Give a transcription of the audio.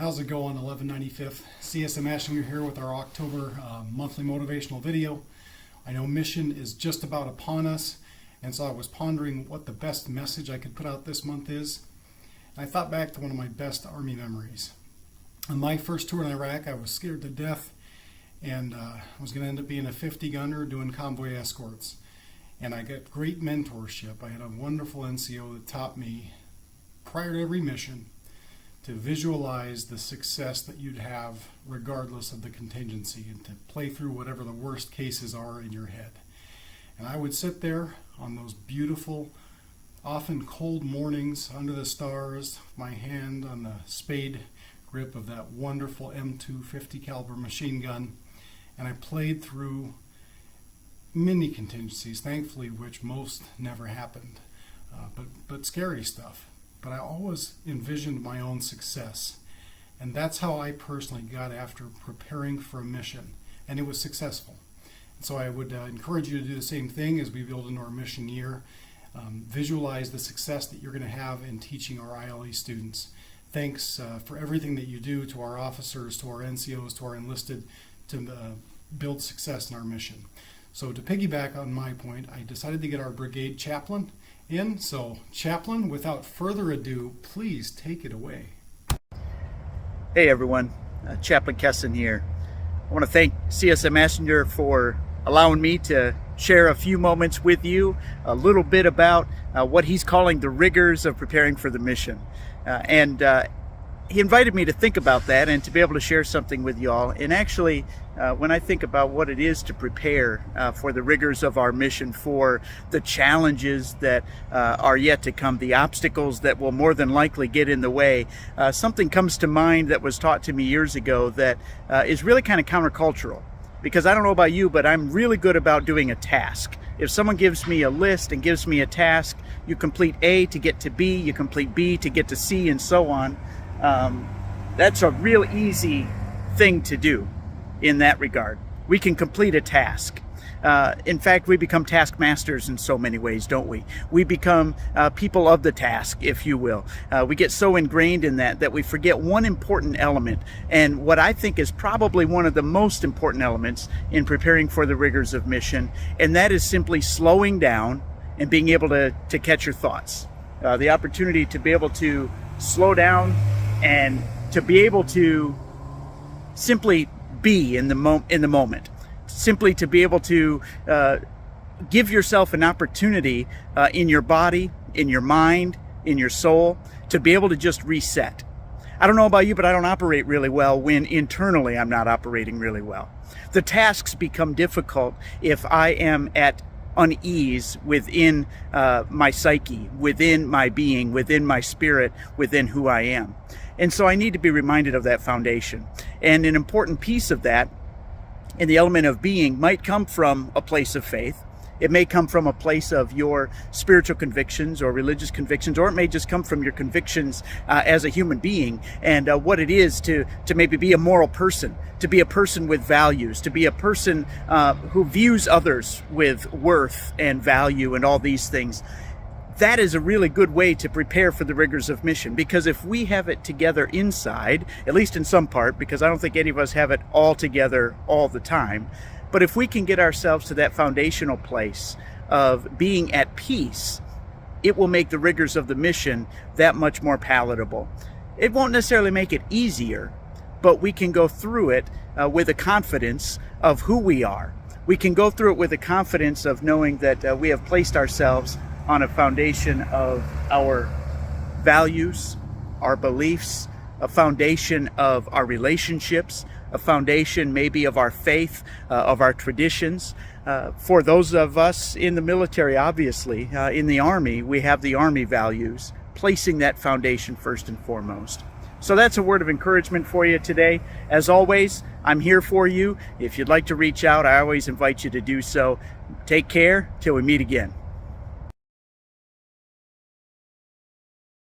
How's it going? 1195th CSM Aschinger here with our October monthly motivational video. I know mission is just about upon us, and so I was pondering what the best message I could put out this month is. And I thought back to one of my best Army memories. On my first tour in Iraq, I was scared to death, and I was going to end up being a 50 gunner doing convoy escorts. And I got great mentorship. I had a wonderful NCO that taught me prior to every mission to visualize the success that you'd have regardless of the contingency, and to play through whatever the worst cases are in your head. And I would sit there on those beautiful, often cold mornings under the stars, my hand on the spade grip of that wonderful M2 50 caliber machine gun, and I played through many contingencies, thankfully, which most never happened, but scary stuff. But I always envisioned my own success. And that's how I personally got after preparing for a mission. And it was successful. And so I would encourage you to do the same thing as we build into our mission year. Visualize the success that you're going to have in teaching our ILE students. Thanks for everything that you do to our officers, to our NCOs, to our enlisted, to build success in our mission. So to piggyback on my point, I decided to get our Brigade Chaplain in. So Chaplain, without further ado, please take it away. Hey everyone, Chaplain Kesson here. I want to thank CSM Aschinger for allowing me to share a few moments with you, a little bit about what he's calling the rigors of preparing for the mission. He invited me to think about that and to be able to share something with you all. And actually, when I think about what it is to prepare for the rigors of our mission, for the challenges that are yet to come, the obstacles that will more than likely get in the way, something comes to mind that was taught to me years ago that is really kind of countercultural. Because I don't know about you, but I'm really good about doing a task. If someone gives me a list and gives me a task, you complete A to get to B, you complete B to get to C, and so on. That's a real easy thing to do in that regard. We can complete a task. In fact, we become taskmasters in so many ways, don't we? We become people of the task, if you will. We get so ingrained in that we forget one important element, and what I think is probably one of the most important elements in preparing for the rigors of mission, and that is simply slowing down and being able to catch your thoughts. The opportunity to be able to slow down and to be able to simply be in the moment, simply to be able to give yourself an opportunity in your body, in your mind, in your soul, to be able to just reset. I don't know about you, but I don't operate really well when internally I'm not operating really well. The tasks become difficult if I am at unease within my psyche, within my being, within my spirit, within who I am. And so I need to be reminded of that foundation. And an important piece of that, in the element of being, might come from a place of faith. It may come from a place of your spiritual convictions or religious convictions, or it may just come from your convictions as a human being, and what it is to maybe be a moral person, to be a person with values, to be a person who views others with worth and value and all these things. That is a really good way to prepare for the rigors of mission, because if we have it together inside, at least in some part, because I don't think any of us have it all together all the time, but if we can get ourselves to that foundational place of being at peace, it will make the rigors of the mission that much more palatable. It won't necessarily make it easier, but we can go through it with a confidence of who we are. We can go through it with a confidence of knowing that we have placed ourselves on a foundation of our values, our beliefs, a foundation of our relationships, a foundation maybe of our faith, of our traditions. For those of us in the military, obviously, in the Army, we have the Army values, placing that foundation first and foremost. So that's a word of encouragement for you today. As always, I'm here for you. If you'd like to reach out, I always invite you to do so. Take care till we meet again.